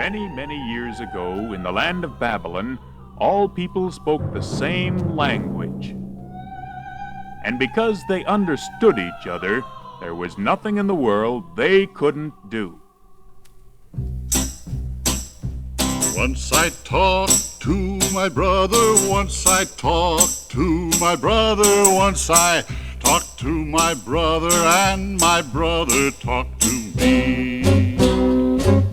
Many, many years ago, in the land of Babylon, all people spoke the same language. And because they understood each other, there was nothing in the world they couldn't do. Once I talked to my brother, once I talked to my brother, once I talked to my brother, and my brother talked to me.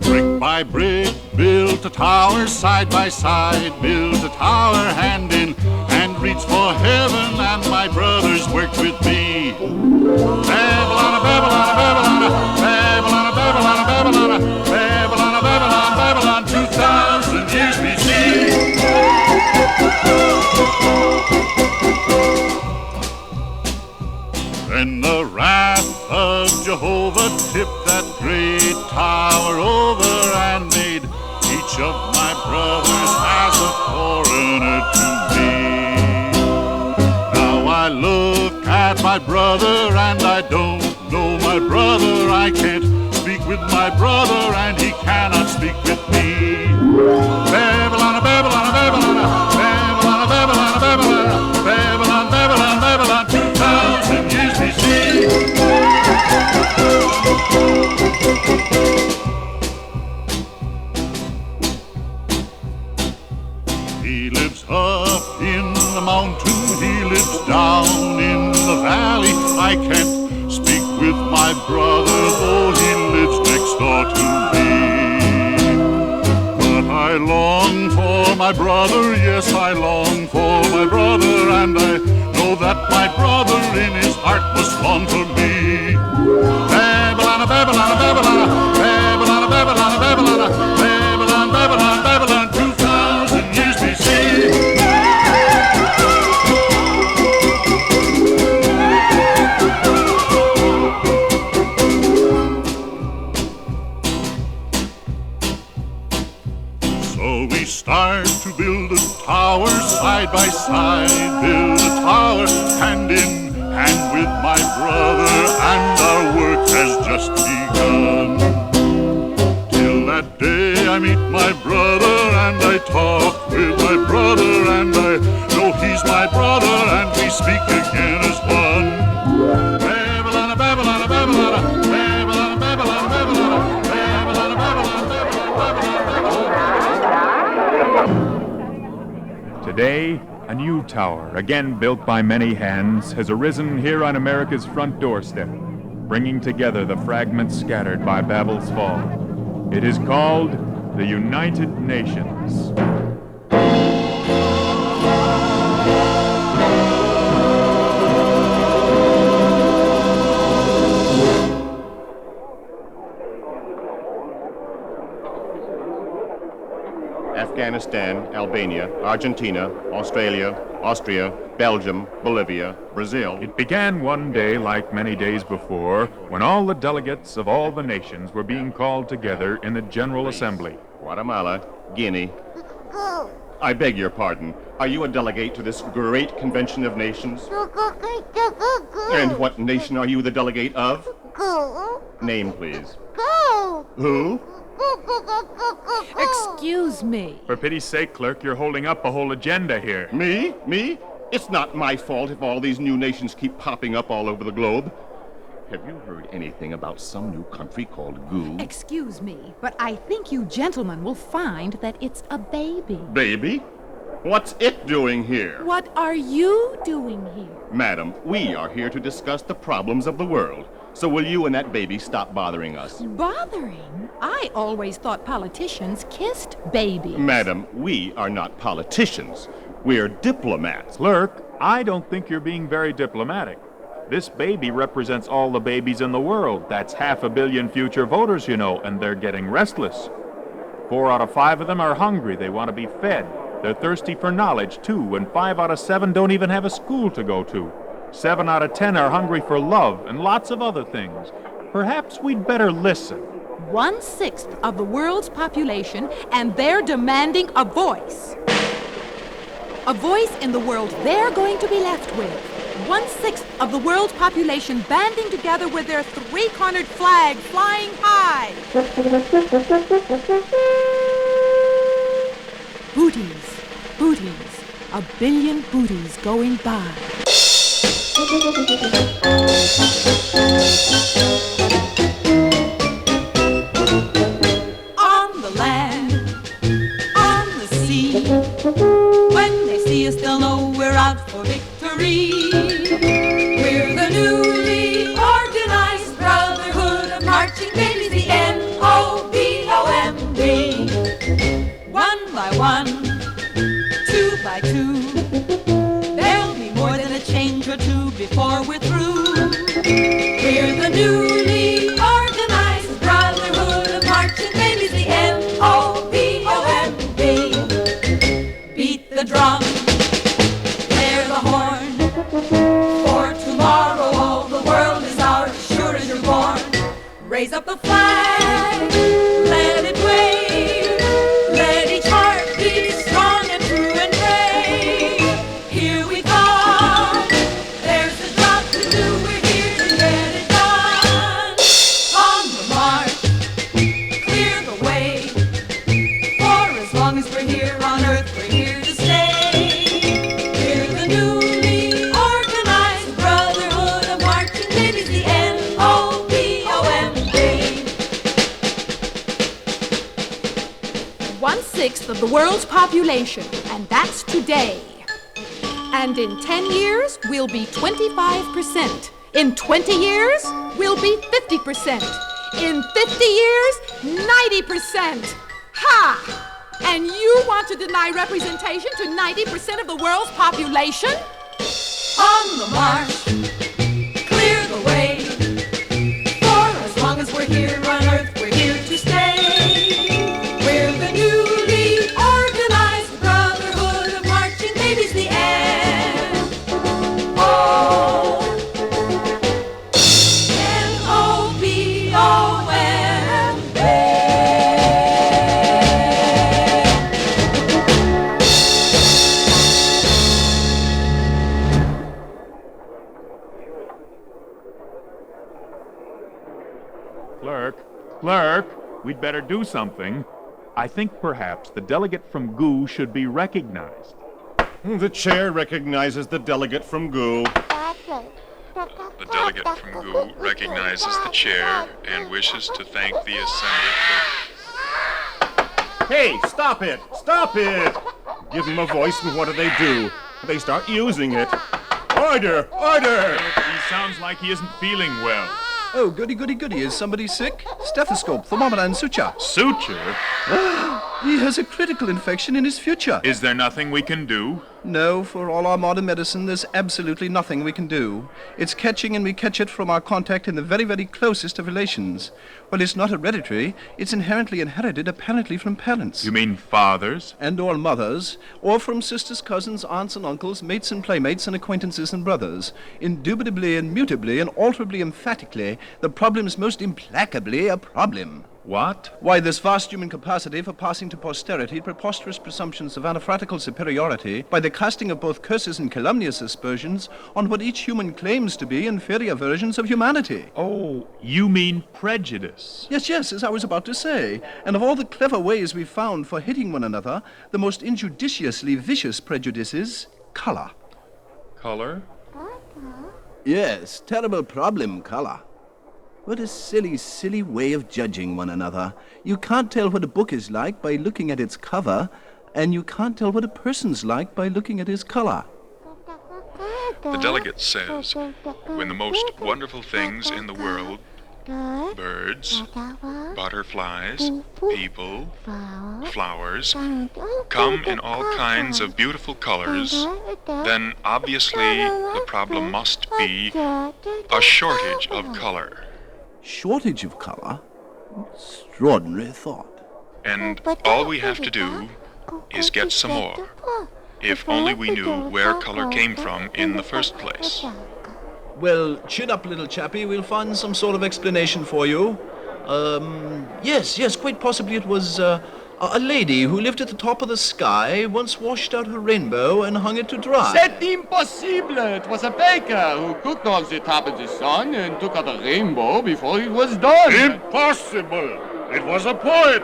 Brick by brick, built a tower, side by side, built a tower, hand in hand, reached for heaven, and my brothers worked with me. Babylon, Babylon, Babylon, Babylon, Babylon, Babylon, Babylon, Babylon, Babylon, 2,000 years BC. Then the wrath of Jehovah tipped that great tower over and made each of my brothers as a foreigner to me. Now I look at my brother and I don't know my brother. I can't speak with my brother and he cannot speak with me. Babylon, Babylon, Babylon, Babylon, Babylon, Babylon, Babylon, Babylon, Babylon, 2,000 years BC. He lives up in the mountain, he lives down in the valley. I can't speak with my brother, though he lives next door to me. But I long for my brother, yes, I long for my brother, and I know that my brother in his heart was long for me. Babylon, Babylon, Babylon, Babylon, Babylon, Babylon, Babylon, Babylon, Babylon, 2,000 years BC. So we start to build a tower, side by side, build a tower, hand in hand with my brother, and our work has just begun. Till that day I meet my brother, and I talk with my brother, and I know he's my brother, and we speak again as one. Babylon, Babylon, Babylon, Babylon, Babylon, Babylon, Babylon, Babylon. Today, a new tower, again built by many hands, has arisen here on America's front doorstep, bringing together the fragments scattered by Babel's fall. It is called the United Nations. Afghanistan, Albania, Argentina, Australia, Austria, Belgium, Bolivia, Brazil. It began one day like many days before, when all the delegates of all the nations were being called together in the General Assembly. Guatemala, Guinea. I beg your pardon. Are you a delegate to this great convention of nations? And what nation are you the delegate of? Name, please. Who? Excuse me. For pity's sake, clerk, you're holding up a whole agenda here. Me? Me? It's not my fault if all these new nations keep popping up all over the globe. Have you heard anything about some new country called Goo? Excuse me, but I think you gentlemen will find that it's a baby. Baby? What's it doing here? What are you doing here? Madam, we are here to discuss the problems of the world. So will you and that baby stop bothering us? Bothering? I always thought politicians kissed babies. Madam, we are not politicians. We're diplomats. Clerk, I don't think you're being very diplomatic. This baby represents all the babies in the world. That's 500 million future voters, you know, and they're getting restless. 4 out of 5 of them are hungry. They want to be fed. They're thirsty for knowledge, too, and 5 out of 7 don't even have a school to go to. 7 out of 10 are hungry for love and lots of other things. Perhaps we'd better listen. 1/6 of the world's population, and they're demanding a voice. A voice in the world they're going to be left with. 1/6 of the world's population banding together with their 3-cornered flag flying high. booties. Booties. A billion booties going by. On the land, on the sea, when they see us, they'll know we're out for victory. We're the newly organized Brotherhood of Marching Babies, the NOBOMB. One by one, two by two, there'll be more than a change or two before we're through. We're the newly organized Brotherhood of Marching Babies, the NOBOMB. Beat the drum, blare the horn, for tomorrow all the world is ours, sure as you're born. Raise up the flag, let it wave, let each heart be strong and true and brave. Here we come, there's a job to do, we're here to get it done. On the march, clear the way, for as long as we're here on earth, we're here to stay. We're the newly organized Brotherhood of Marching Babies, the NOBOMB. 1/6 of the world's population, and that's today. And in 10 years, we'll be 25%. In 20 years, we'll be 50%. In 50 years, 90%. Ha! And you want to deny representation to 90% of the world's population? On the march, clear the way. For as long as we're here on earth, we're here to stay. We're the newly organized Brotherhood of Marching Babies, the Clerk, we'd better do something. I think perhaps the delegate from GOO should be recognized. The chair recognizes the delegate from GOO. The delegate from GOO recognizes the chair and wishes to thank the assembly for... Hey, stop it! Stop it! Give them a voice, and what do? They start using it. Order! Order! He sounds like he isn't feeling well. Oh, goody, goody, goody. Is somebody sick? Stethoscope, thermometer, and suture. Suture? He has a critical infection in his future. Is there nothing we can do? No, for all our modern medicine, there's absolutely nothing we can do. It's catching, and we catch it from our contact in the very, very closest of relations. Well, it's not hereditary. It's inherently inherited, apparently from parents. You mean fathers? And or mothers, or from sisters, cousins, aunts and uncles, mates and playmates, and acquaintances and brothers. Indubitably, immutably, and alterably, emphatically, the problem's most implacably a problem. What? Why, this vast human capacity for passing to posterity preposterous presumptions of anaphratical superiority by the casting of both curses and calumnious aspersions on what each human claims to be inferior versions of humanity. Oh, you mean prejudice? Yes, as I was about to say. And of all the clever ways we've found for hitting one another, the most injudiciously vicious prejudice is color. Color? Yes, terrible problem, color. What a silly, silly way of judging one another. You can't tell what a book is like by looking at its cover, and you can't tell what a person's like by looking at his color. The delegate says, when the most wonderful things in the world, birds, butterflies, people, flowers, come in all kinds of beautiful colors, then obviously the problem must be a shortage of color. Shortage of color? Extraordinary thought. And all we have to do is get some more, if only we knew where color came from in the first place. Well, chin up, little chappie. We'll find some sort of explanation for you. Yes, quite possibly it was a lady who lived at the top of the sky, once washed out her rainbow and hung it to dry. C'est impossible! It was a baker who cooked off the top of the sun and took out a rainbow before it was done. Impossible! It was a poet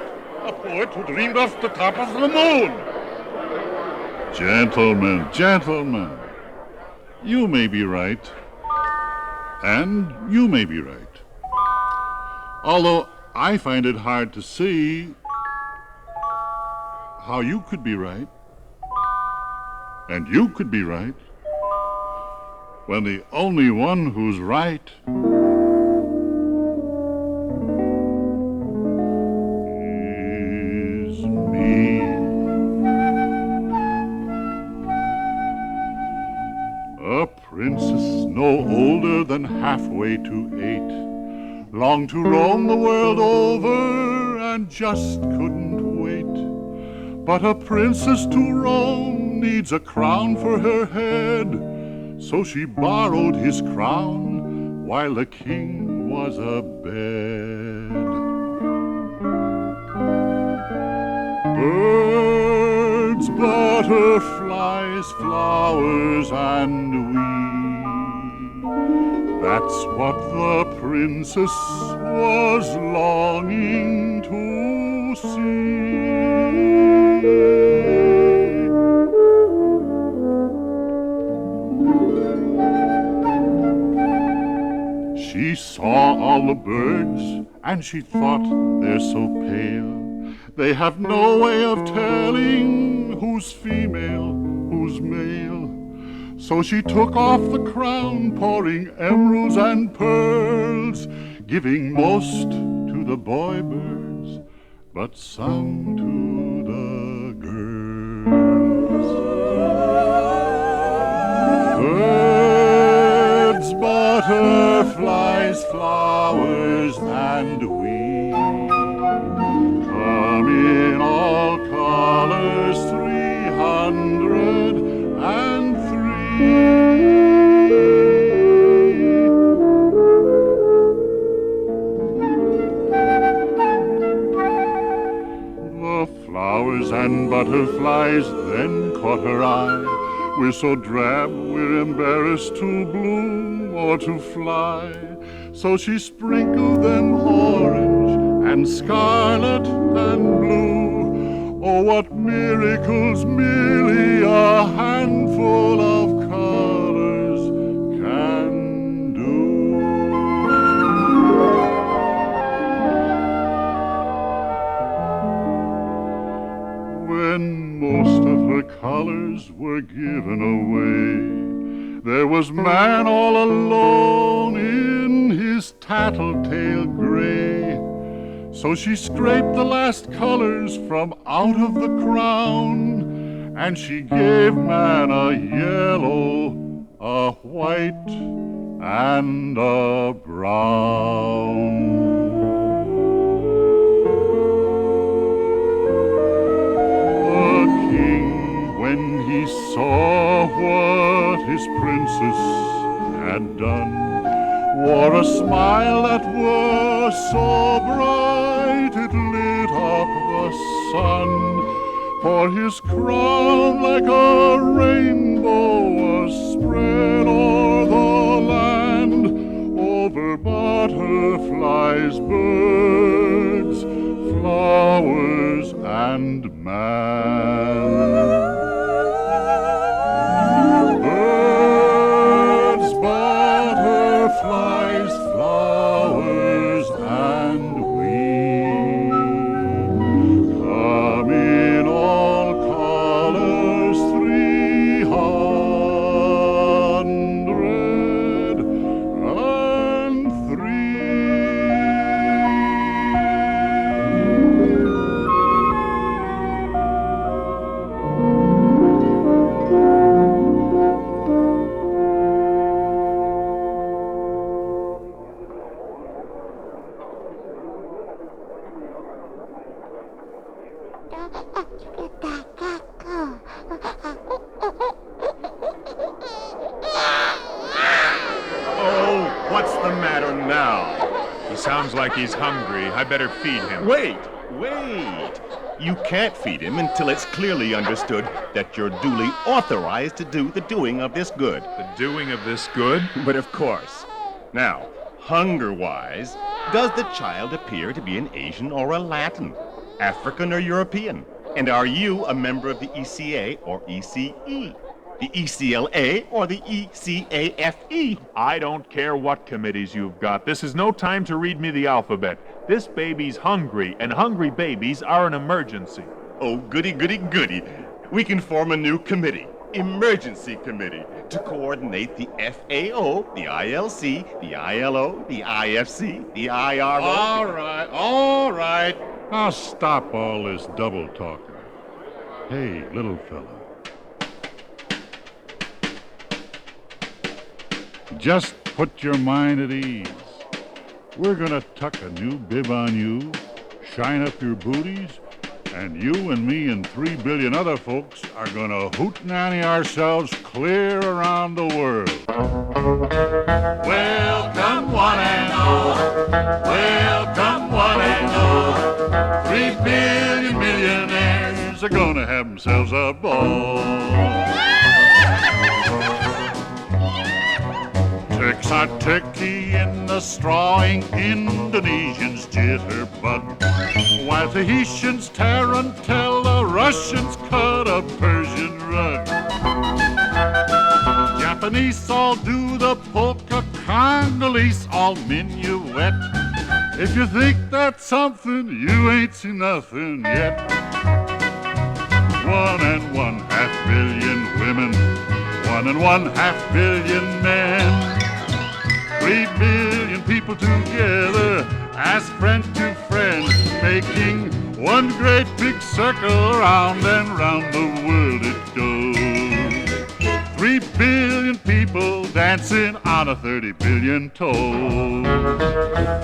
who dreamed of the top of the moon. Gentlemen, gentlemen, you may be right, and you may be right. Although I find it hard to see how you could be right, and you could be right, when the only one who's right is me. A princess no older than halfway to 8, longed to roam the world over and just couldn't wait. But a princess to roam needs a crown for her head, so she borrowed his crown while the king was abed. Birds, butterflies, flowers, and we, that's what the princess was longing to see. She saw all the birds, and she thought, they're so pale, they have no way of telling who's female, who's male. So she took off the crown, pouring emeralds and pearls, giving most to the boy birds, but some to the girls. Birds, butterflies, flowers, and we come in all colors, 303. The flowers and butterflies then caught her eye. We're so drab, we're embarrassed to bloom or to fly. So she sprinkled them orange and scarlet and blue. Oh, what miracles merely a handful of colors can do. When most of her colors were given away, there was man all alone in his tattletale gray. So she scraped the last colors from out of the crown, and she gave man a yellow, a white, and a brown. The king, when he saw what his princess had done, wore a smile that was so bright it lit up the sun. For his crown like a rainbow was spread o'er the land, over butterflies, birds, flowers, and man. Birds, butterflies, flowers, and we come in all colors, 303. Oh, what's the matter now? He sounds like he's hungry. I better feed him. Wait. You can't feed him until it's clearly understood that you're duly authorized to do the doing of this good. The doing of this good? But of course. Now, hunger-wise, does the child appear to be an Asian or a Latin? African or European? And are you a member of the ECA or ECE? The ECLA or the ECAFE? I don't care what committees you've got. This is no time to read me the alphabet. This baby's hungry, and hungry babies are an emergency. Oh, goody, goody, goody. We can form a new committee, Emergency Committee, to coordinate the FAO, the ILC, the ILO, the IFC, the IRO. All right. Now stop all this double talking. Hey, little fella. Just put your mind at ease. We're gonna tuck a new bib on you, shine up your booties, and you and me and 3 billion other folks are gonna hootenanny ourselves clear around the world. Welcome one and all. Welcome one and all. 3 billion millionaires are gonna have themselves a ball. Turks are turkey in the strawing, Indonesians jitterbug, while Tahitians tarantella, Russians cut a Persian rug. Japanese all do the polka, Congolese all minuet. If you think that's something, you ain't seen nothing yet. 1.5 billion women, 1.5 billion men. 3 billion people together as friend to friend, making one great big circle, round and round the world it goes. 3 billion people dancing on a 30 billion toe.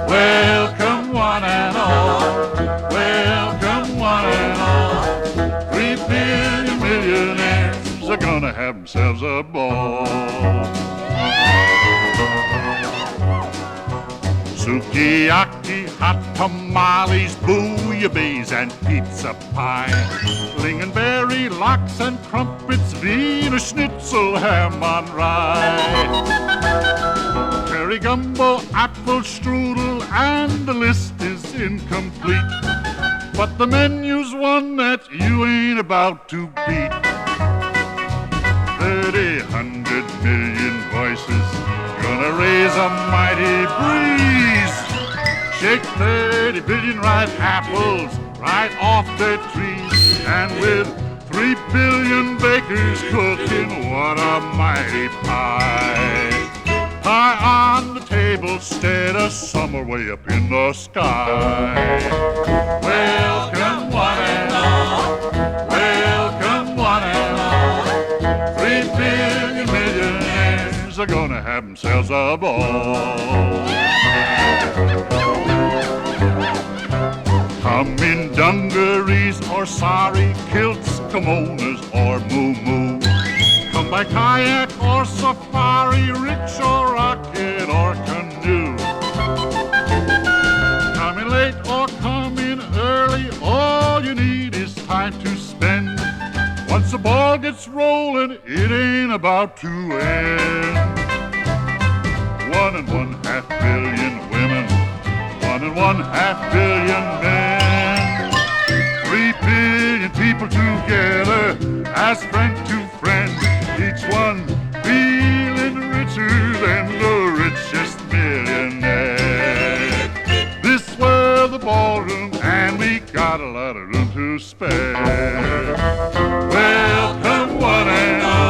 Welcome one and all. Welcome one and all. 3 billion millionaires are gonna have themselves a ball. Sukiyaki, hot tamales, bouillabaisse, and pizza pie. Lingonberry, lox, and crumpets, Wiener Schnitzel, ham on rye. Curry gumbo, apple strudel, and the list is incomplete. But the menu's one that you ain't about to beat. 100 million voices, gonna raise a mighty breeze. Shake 30 billion ripe apples right off their trees. And with 3 billion bakers cooking, what a mighty pie. Pie on the table, stead of summer way up in the sky. Welcome one and all. Welcome one and all. 3 billion millionaires are gonna have themselves a ball. Come in dungarees or sari kilts, kimonos or moo-moo. Come by kayak or safari, rickshaw, rocket or canoe. Come in late or come in early, all you need is time to spend. Once the ball gets rolling, it ain't about to end. 1.5 billion women, 1.5 billion men. 3 billion people together as friend to friend, each one feeling richer than the richest millionaire. This was the ballroom, and we got a lot of room to spare. Welcome one and all.